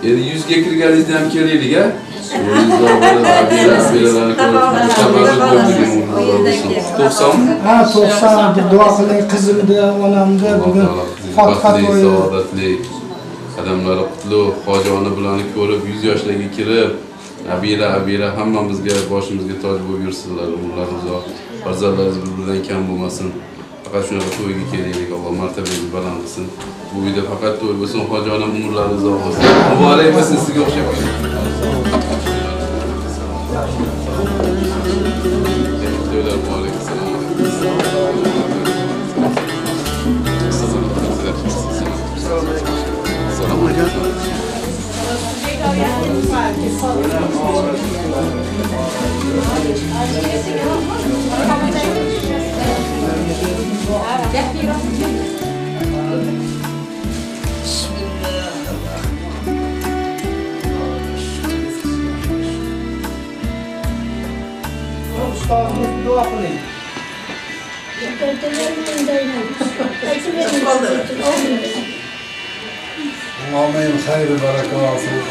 Endi 100 ga kirganingizda ham kelaylik a. Ha, 90 deb duo qiling qizimni, onamni bugun Fotiha to'yi. Saodatli qadamlari qutlug', hojoni bilan ko'rib 100 yoshlarga kirib, Abira hammamizga boshimizga toj bo'lib yursinlar, umrlar uzoq, farzandlaringiz bir-biridan kam bo'lmasin. Faqat shunaqa to'yga kelaylik, Alloh martabangizni baland qilsin. Bu uyda faqat to'y bo'lsin, hojonim umrlari uzoq bo'lsin. Muborak bo'lsin sizga o'xshab. To'ylar muborak bo'lsin. Assalomu alaykum. Ustozimiz duo qiling. Amin, hayır, berekatı, afiyet.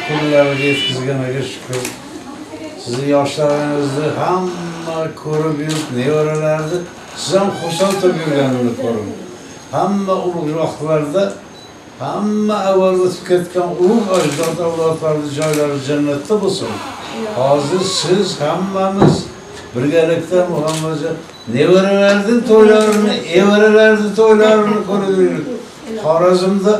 Kullarga yetkizganiga shukr. Sizni yoshlaringizni hamma ko'rib yurib, nevaralarni siz ham xursand bo'lib yurganini ko'rib. Hamma ulug' vaqtlarda hamma avval o'tib ketgan ulug' ajdod avlodlarning joylari jannatda bo'lsin. Hozir siz hammamiz birgalikda Muhammadjon nevaralarning to'ylarini, evaralarning to'ylarini ko'rib yurdik. Xorazmda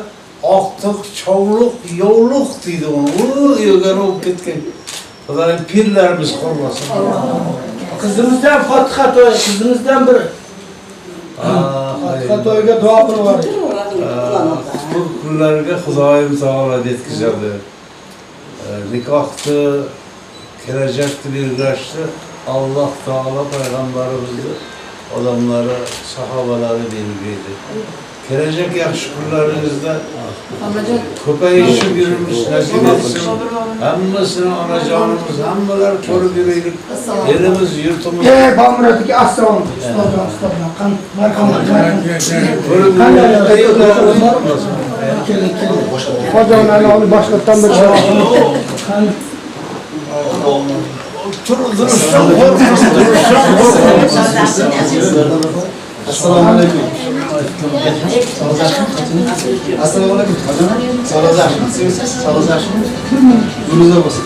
oqtiq, chovluq, yovluq deydi onu. Yo'g'on olib ketgan. Xudoyim pirlarimiz qo'llasin. Qizimizdan Fotiha to'yi, qizimizdan bir Fotiha to'yiga duo qilib yuboring. Bu kunlarga Xudoyim taolo yetkazadi. Nikohni kelajakni belgilashdi. Alloh taolo payg'ambarimizni odamlari, sahobalari belgilaydi. Gelecek yaxshi kunlaringizda ko'payishib yurimiz nasib etsin. Hammasini onajonimiz, hammalar ko'rib yuraylik. Elimiz, yurtimiz. Bamradagi assalom. Ustozlar, marhamat. Hojolarni olib boshqatdan bir Assalomu alaykum. Assalomu alaykum. Salomatmi? Yo'lingizda bo'lsin.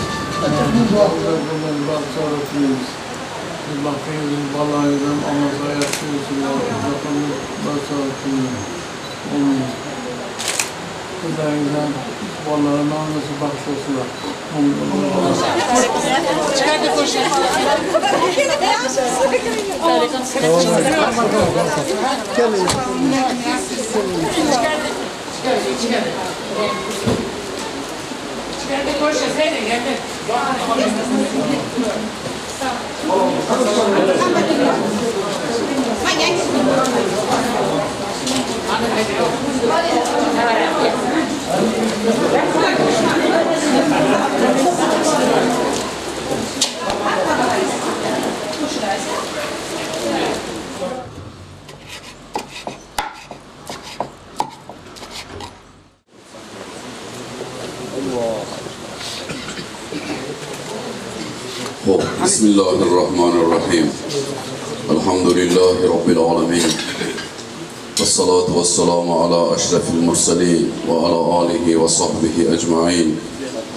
Bismillahirrahmanirrahim. Elhamdülillahi Rabbil alemin. Vessalatu vesselamu ala aşrafil mursalin ve ala alihi ve sahbihi ecmain.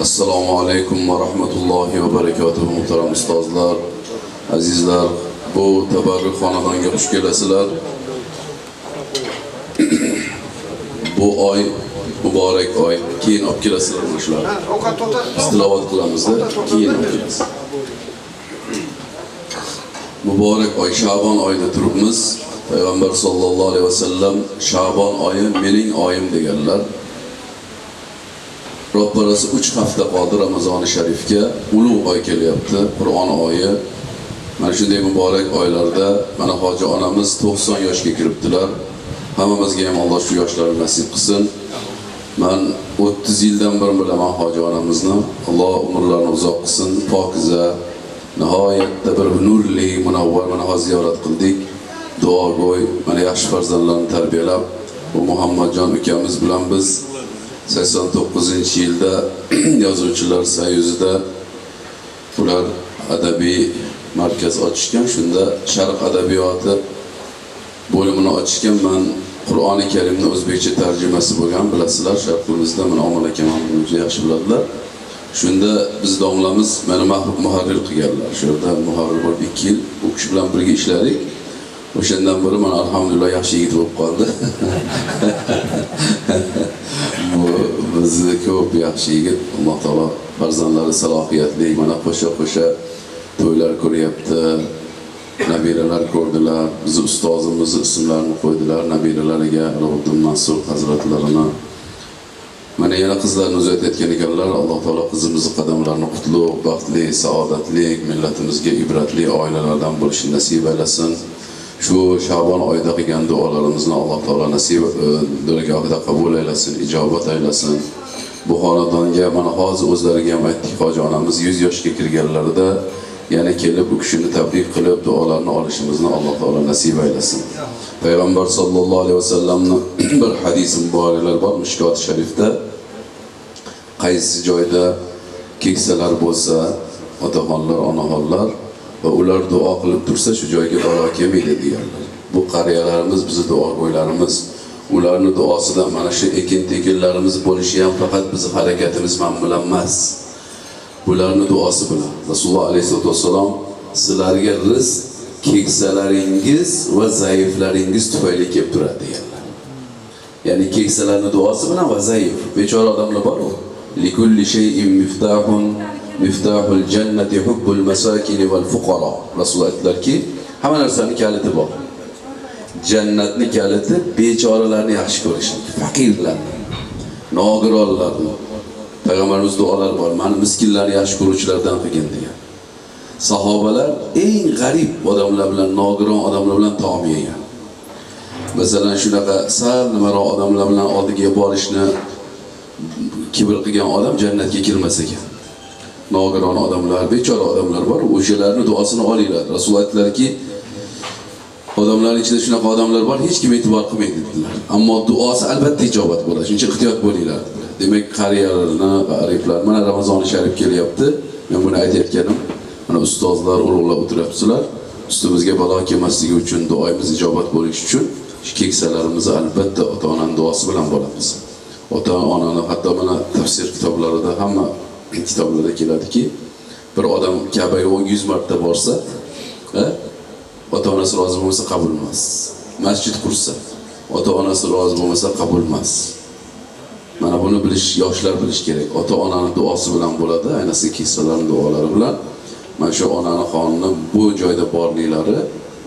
Esselamu aleyküm ve rahmetullahi ve berekatuhu muhterem ustazlar, azizlar. Bu tebarruk xonadonga xush kelasizlar. Bu ay mübarek ay. Keyin olib kelasizlar mana shular. Biz tilovat qilamizda, keyin olib kelasiz. Mübarek ay Şaban ayında turibmiz. Peygamber sallallahu aleyhi ve sellem Şaban ayı mening oyim deganlar. Ro'parasi 3 hafta qoldi Ramazon-i Sharifga. Ulug' oy kelyapti, Qur'on oyi. Mana shunday muborak oylarda mana hoji onamiz 90 yoshga kiribdilar. Hammamizga ham Alloh shu yoshlarni nasib qilsin. Men 30 yildan beri bilaman hoji onamizni. Alloh umrlarini uzoq qilsin, pokiza, nihoyatda bir nurli, munavvar mana ziyorat qildik. Duogo'y, mana yaxshi farzandlarni tarbiyalab, bu Muhammadjon ukamiz bilan biz 89-yilda Yozuvchilar soyuzida ular adabiy markaz ochishgan. Shunda Sharq adabiyoti bo'limini ochishgan. Men Qur'oni Karimning o'zbekcha tarjimasi bo'lgan, bilasizlar, Sharqimizda mana Omon akam ham juda yaxshi biladilar. Shunda biz domlamiz meni muharrir qilganlar. Shu yerda muharrir bo'lib 2 yil u kishi bilan birga ishladik. O'shandan beri men alhamdulillah yaxshi yigit bo'lib qoldi. Bu bizni ko'p yaxshi yigit, Alloh taolo farzandlari salohiyatli, mana qo'sha-qo'sha to'ylar ko'ryapti. Nabiralar ko'rdilar, bizni ustozimizning ismlarini qo'ydilar, nabiralariga Ro'bdin Mansur hazratlarini. Mana yana qizlarni uzatayotgan ekanlar. Alloh taolo qizimizning qadamlarini qutlug', baxtli, saodatli, millatimizga ibratli oilalardan bo'lishini nasib aylasin. Shu Shabon oyida qilgan duolarimizni Alloh taolo nasib dargohida qabul aylasin, ijobat aylasin. Bu xonadonga mana hozir o'zlariga ham aytdik, hoji onamiz 100 yoshga kirganlarida yana kelib u kishini tabrik qilib duolarni olishimizni Alloh taolo nasib aylasin. Payg'ambar sollallohu alayhi vasallamning bir hadisi muboraklar bor Mishkot sharifda. Qaysi joyda keksalar bo'lsa, otaxonlar, onaxonlar va ular duo qilib tursa shu joyga balo kelmaydi deganlar. Bu qariyalarimiz, bizni duo o'ylarimiz, ularning duosidan mana shu ekin-tekinlarimiz bo'lishi ham faqat bizning harakatimiz bilan emas. Bularning duosi bilan Rasululloh alayhisolatu vasallam sizlarga rizq keksalaringiz va zaiflaringiz tufayli kelib turadi deganlar. Ya'ni keksalarning duosi bilan va zaif, bechora odamlar bor-ku. Likulli shay'in miftahul jannati hubbul masakin val fuqara. Rasululloh aytdilarki, hamma narsaning kaliti bor. Jannatning kaliti bechoralarni yaxshi ko'rishlik, faqirlarni, nogironlarni. Payg'ambarimiz duolar bor. Meni miskinlarni yaxshi ko'ruvchilardan qilgin degan. Sahobalar eng g'arib odamlar bilan, nogiron odamlar bilan taom yegan. Masalan, shunaqa sal nimaroq odamlar bilan oldiga borishni kibr qilgan odam jannatga kirmas ekan. Nogiron odamlar, bechora odamlar bor, o'shalarning duosini olinglar. Rasululloh aytdilarki, odamlarning ichida shunaqa odamlar bor, hech kim e'tibor qilmaydi dedilar. Ammo duosi albatta ijobat bo'ladi. Shuncha ehtiyot bo'linglar. Demak, qariyalarni, g'ariblar, mana Ramazoni sharif kelyapti. Men buni aytayotganim, mana ustozlar, ulug'lar o'tiribsizlar. Ustimizga balo kelmasligi uchun, duoyimiz ijobat bo'lishi uchun keksalarimizni albatta ota-onaning duosi bilan bo'lamiz. Ota-onani hatto mana tafsir kitoblarida, hamma kitoblarda keladiki, bir odam Ka'baga 100 marta borsa, ota-onasi rozi bo'lmasa qabul emas. Masjid qursa, ota-onasi rozi bo'lmasa qabul emas. Mana buni bilish, yoshlar bilish kerak. Ota-onaning duosi bilan bo'ladi, ayniqsa keksalarning duolari bilan. Mana shu onaning qonini bu joyda borliklari,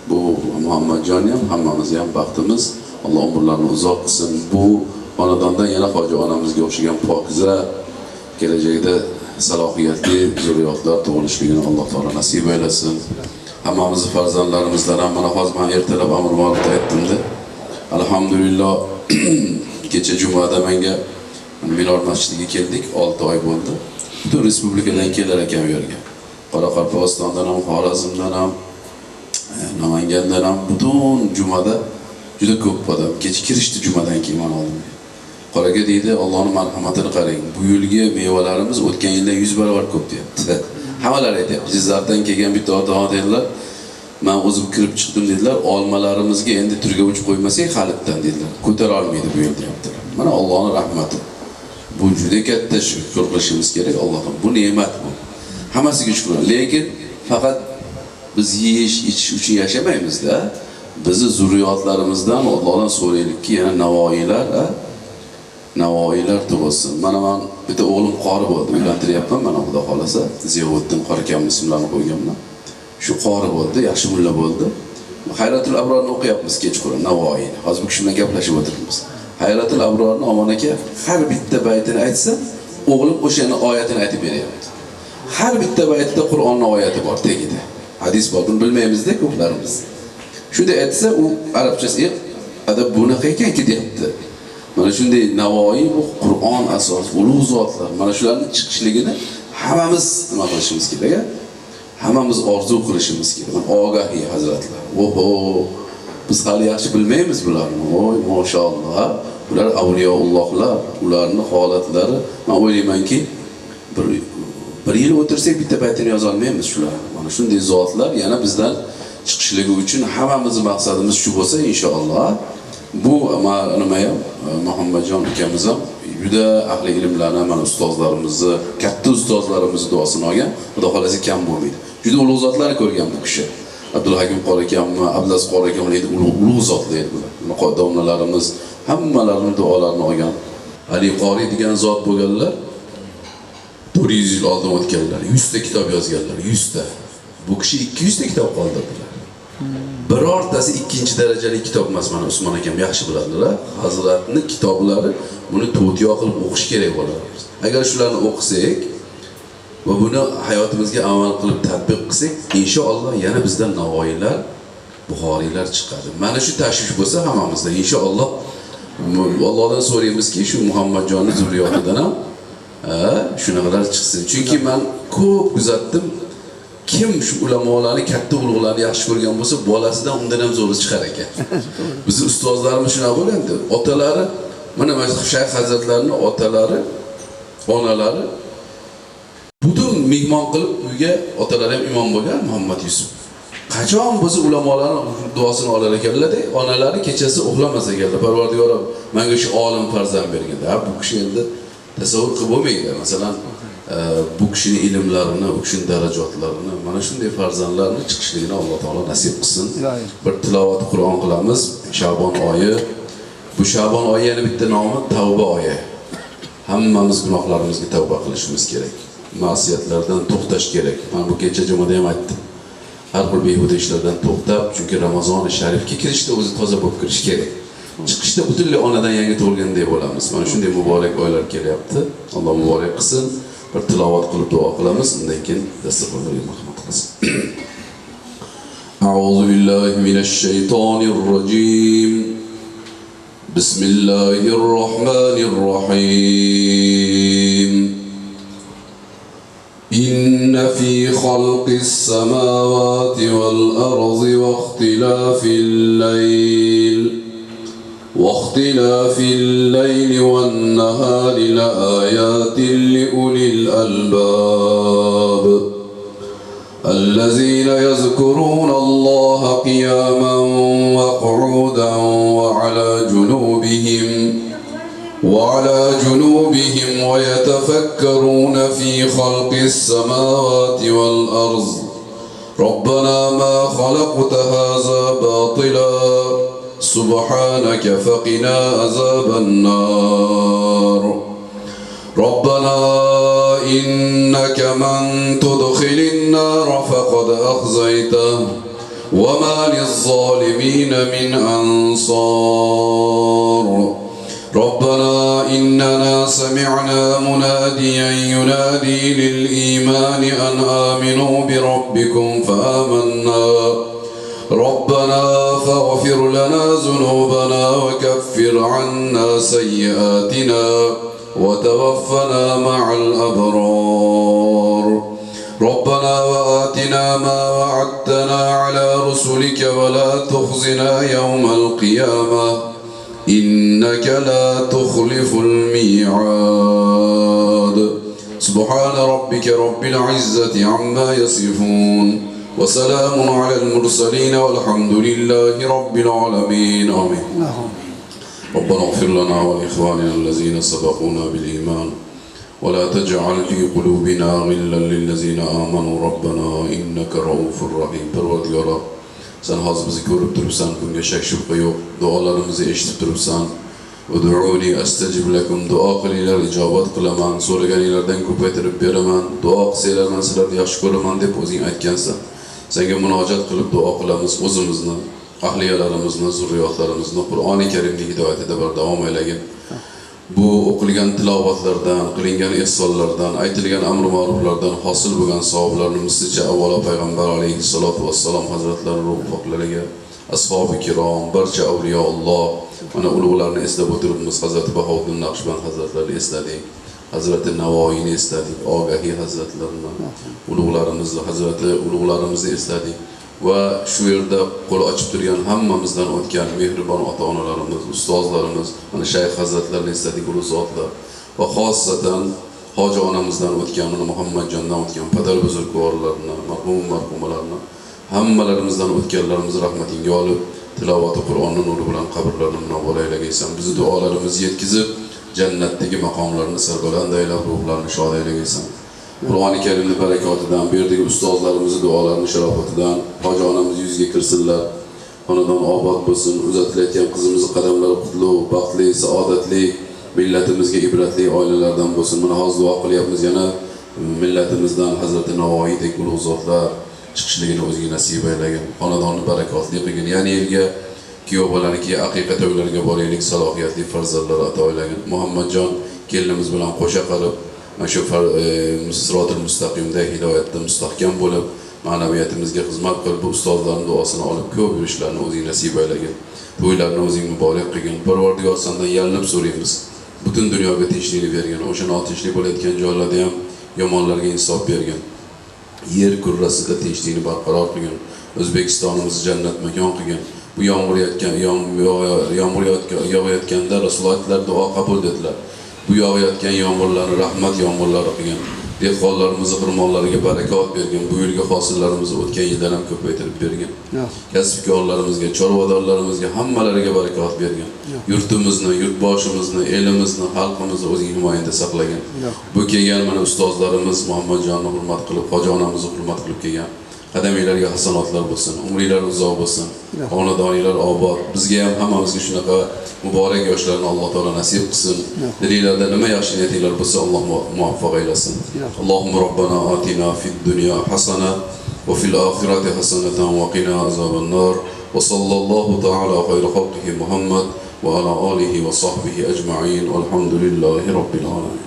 bu Muhammadjon ham, hammamiz ham baxtimiz. Alloh umrlarini uzoq qilsin. Bu xonadondan yana hoji onamizga o'xshagan pokiza, kelajakda salohiyatli zurriyotlar tug'ilishligini Alloh taolo nasib aylasin. Hammamizning farzandlarimizdan ham mana hozir men ertalab amr ma'rufda aytdim-da. Alhamdulillah kecha jumada menga Minor masjidiga keldik, 6 oy bo'ldi. Butun respublikadan kelar ekan bu yerga. Qoraqalpog'istondan ham, Xorazmdan ham, Namangandan ham butun jumada juda ko'p odam kecha kirishdi jumadan keyin mana oldimga. Qoraga deydi, Allohning marhamatini qarang. Bu yilgi mevalarimiz o'tgan yildan 100 barobar ko'p deyapti. Hammalar aytayapti. Jizzaxdan kelgan bitta ota dedilar. Men o'zim kirib chiqdim dedilar. Olmalarimizga endi turga uch qo'ymasak xalitdan dedilar. Ko'tara olmaydi bu yil deyaptilar. Mana Allohning rahmati. Bu juda katta shukr qilishimiz kerak Allohga. Bu ne'mat bu. Hammasiga shukr. Lekin faqat biz yeyish, ichish uchun yashamaymiz-da. Bizni zurriyotlarimizdan Allohdan so'raylikki, yana navoiylar tug'ilsin. Mana men bitta o'g'lim qori bo'ldi, uylantiryapman, mana Xudo xolasa, Ziyovuddin Qorakam ismlarini qo'yganman. Shu qori bo'ldi, yaxshi mulla bo'ldi. Hayratul Abrorni o'qiyapmiz kechqurun Navoiyni. Hozir bu kishi bilan gaplashib o'tiribmiz. Hayratul Abrorni Omon aka har bitta baytini aytsa, o'g'lim o'shani oyatini aytib beryapti. Har bitta baytida Qur'onning oyati bor tagida. Hadis bor, buni bilmaymiz-da ko'plarimiz. Shunda aytsa, u arabchasi adab bunaqa ekanki deyapti. Mana shunday Navoiy bu Qur'on asos, ulug' zotlar. Mana shularning chiqishligini hammamiz nima qilishimiz kerak? Hammamiz orzu qilishimiz kerak. Ogahiy hazratlar. Oho, biz hali yaxshi bilmaymiz bularni. Voy, mashallah. Ular avliyoullohlar, ularning holatlari men o'ylaymanki bir yil o'tirsak bitta baytini yoza olmaymiz shular. Mana shunday zotlar yana bizdan chiqishligi uchun hammamizning maqsadimiz shu bo'lsa inshaalloh bu nima ham Muhammadjon akamiz ham juda ahli ilmlarni mana ustozlarimizni, katta ustozlarimizni duosini olgan, xudo xolasa kam bo'lmaydi. Juda ulug' zotlarni ko'rgan bu kishi. Abdulhakim qori akamni, Abdulaziz qori akamni ulug' zotlar edi bular. Muqaddomlarimiz hammalarini duolarini olgan. Ali qori degan zot bo'lganlar 400 yil oldin o'tganlar, 100 ta kitob yozganlar, 100 ta. Bu kishi 200 ta kitob qoldirdilar. Birortasi ikkinchi darajali kitob emas, mana Usmon akam yaxshi biladilar. Hazratning kitoblari buni to'tiyo qilib o'qish kerak bo'ladi. Agar shularni o'qisak va buni hayotimizga amal qilib tatbiq qilsak, inshaalloh yana bizdan Navoiylar, Buxoriylar chiqadi. Mana shu tashvish bo'lsa hammamizda inshaalloh Allohdan so'raymizki, shu Muhammadjonning zurriyotidan ham shunaqalar chiqsin. Chunki men ko'p kuzatdim. Kim shu ulamolarni, katta ulug'larni yaxshi ko'rgan bo'lsa, bolasidan undan ham zo'ri chiqar ekan. Bizning ustozlarimiz shunaqa bo'ladi. Otalari, mana Shayx hazratlarining otalari, onalari butun mehmon qilib uyga, otalari ham imom bo'lgan Muhammad Yusuf. Qachon bo'lsa ulamolarning duosini olar ekanlar-da, onalari kechasi uxlamas ekanlar. Parvardigor menga shu olim farzand berganda. Bu kishi endi tasavvur qilib bo'lmaydi. Masalan, bu kishining ilmlarini, bu kishining darajatlarini, mana shunday farzandlarni chiqishligini Alloh taolo nasib qilsin. Bir tilovat Qur'on qilamiz. Shabon oyi. Bu Shabon oyi yana bitta nomi Tavba oyi. Hammamiz gunohlarimizga tavba qilishimiz kerak. Ma'siyatlardan to'xtash kerak. Men bu kecha jumada ham aytdim. Har xil behuda ishlardan to'xtab, chunki Ramazoni sharifga kirishda o'zi toza bo'lib kirish kerak. Chiqishda butunlay onadan yangi tug'ilganday bo'lamiz. Mana shunday muborak oylar kelyapti. Alloh muborak qilsin. Bir tilovat qilib duo qilamiz, undan keyin dasturxonlarga marhamat qilsin. A'udhu billahi minash shaytonir rojim. Bismillahir rohmanir rohim. Inna fi khalqis samawati wal ardi wa ikhtilafil layl واختلاف الليل والنهار لآيات لأولي الألباب الذين يذكرون الله قياما وقعودا وعلى جنوبهم ويتفكرون في خلق السماوات والأرض ربنا ما خلقت هذا باطلا سبحانك فقنا عذاب النار ربنا إنك من تدخل النار فقد أخزيته وما للظالمين من أنصار ربنا إننا سمعنا مناديا ينادي للإيمان أن آمنوا بربكم فآمنا ربنا فاغفر لنا ذنوبنا وكفر عنا سيئاتنا وتوفنا مع الأبرار ربنا وآتنا ما وعدتنا على رسلك ولا تخزنا يوم القيامة إنك لا تخلف الميعاد سبحان ربك رب العزة عما يصفون وسلام على المرسلين والحمد لله رب العالمين آمين ربنا اغفر لنا ولإخواننا الذين سبقونا بالإيمان ولا تجعل في قلوبنا غلا للذين آمنوا ربنا إنك رؤوف رحيم Parvardigor, sen hozir bizni ko'rib turibsan, bunga shak shubha yo'q. Duolarimizni eshitib turibsan. Ud'uni astajib lakum, duo qilinglar, ijobat qilaman, so'raganinglardan ko'paytirib beraman, duo qilsanglar men sizlarni yaxshi ko'raman deb o'zing aytgansan. Senga munojat qilib duo qilamiz, o'zimizni, ahliyalarimizni, zurriyotlarimizni Qur'oni Karimning hidoyatida davom aylagin. Bu o'qilgan tilovatlardan, qilingan ihsonlardan, aytilgan amr ma'ruflardan hosil bo'lgan savoblarni mislicha avvalo payg'ambar alayhissalatu vassalom hazratlari ruh poklariga, ashabi kirom, barcha avliyoulloh, mana ulug'larni eslab o'tiribmiz. Hazrat Bahovuddin Naqshband hazratlarini esladik. Hazrati Navoiyni esladik, Ogahiy hazratlarini, ulug'larimizni esladik. va shu yerda qo'l ochib turgan hammamizdan o'tgan mehribon ota-onalarimiz, ustozlarimiz, mana Shayx hazratlarini esladik ulug' zotlar va xosatan hoji onamizdan o'tgan, mana Muhammadjondan o'tgan padar buzurgvorlarni, marhumalarni hammalarimizdan o'tganlarimizni rahmatingga olib, tilovati Qur'onning nuri bilan qabrlarini munavvar aylagaysan. Bizni duolarimizni yetkazib, jannatdagi maqomlarini sarbaland aylab, ruhlarni shod aylagaysan. Qur'oni Karimning barakotidan, bu yerdagi ustozlarimizning duolarining sharofatidan hoji onamiz yuzga kirsinlar. Xonadon obod bo'lsin, uzatilayotgan qizimizning qadamlari qutlug', baxtli, saodatli, millatimizga ibratli oilalardan bo'lsin. Mana hozir duo qilyapmiz, yana millatimizdan Hazrati Navoiydek ulug' zotlar chiqishligini o'ziga nasib aylagin. Xonadonni barakotli qilgin. Yana yilga kuyov bolaniki aqiqa to'ylariga boraylik, salohiyatli farzandlar ato aylagin. Muhammadjon kelinimiz bilan qo'sha qilib, mana shu sirotul mustaqimda hidoyatda mustahkam bo'lib, ma'naviyatimizga xizmat qilib, bu ustozlarning duosini olib ko'p yurishlarni o'ziga nasib aylagin. To'ylarni o'zing muborak qilgin. Parvardigor sendan yalinib so'raymiz. Butun dunyoga tinchlikni bergin. O'sha notinchlik bo'layotgan joylarda ham yomonlarga insof bergin. Yer kurrasida tinchlikni barqaror qilgin. O'zbekistonimizni jannat makon qilgin. Bu yomg'ir yog'ayotganda Rasulullohlar duo qabul etdilar. Bu yog'ayotgan yomg'irlarni rahmat yomg'irlari qilgin. Dehqonlarimizni xirmonlariga barakot bergin. Bu yilgi hosillarimizni o'tgan yildan ham ko'paytirib bergin. Kasbkorlarimizga, chorvadorlarimizga hammalariga barakot bergin. Yurtimizni, yurtboshimizni, elimizni, xalqimizni o'zing himoyanda saqlagin. Bu kelgan mana ustozlarimiz Muhammadjonni hurmat qilib, hoji onamizni hurmat qilib kelgan. Qadaminlarga hasanotlar bo'lsin, umringlar uzoq bo'lsin, xonadoninglar obod. Bizga ham hammamizga shunaqa muborak yoshlarni Alloh taolo nasib qilsin. Dilinglarda nima yaxshi niyatinglar bo'lsa Alloh muvaffaq aylasin. Allohumma robbana atina fid dunya hasana va fil oxirati hasanatan va qina azoban nar. Va sallallohu taala xayri xalqihi Muhammad va ala alihi va sahbihi ajma'in. Alhamdulillahi robbil alamin.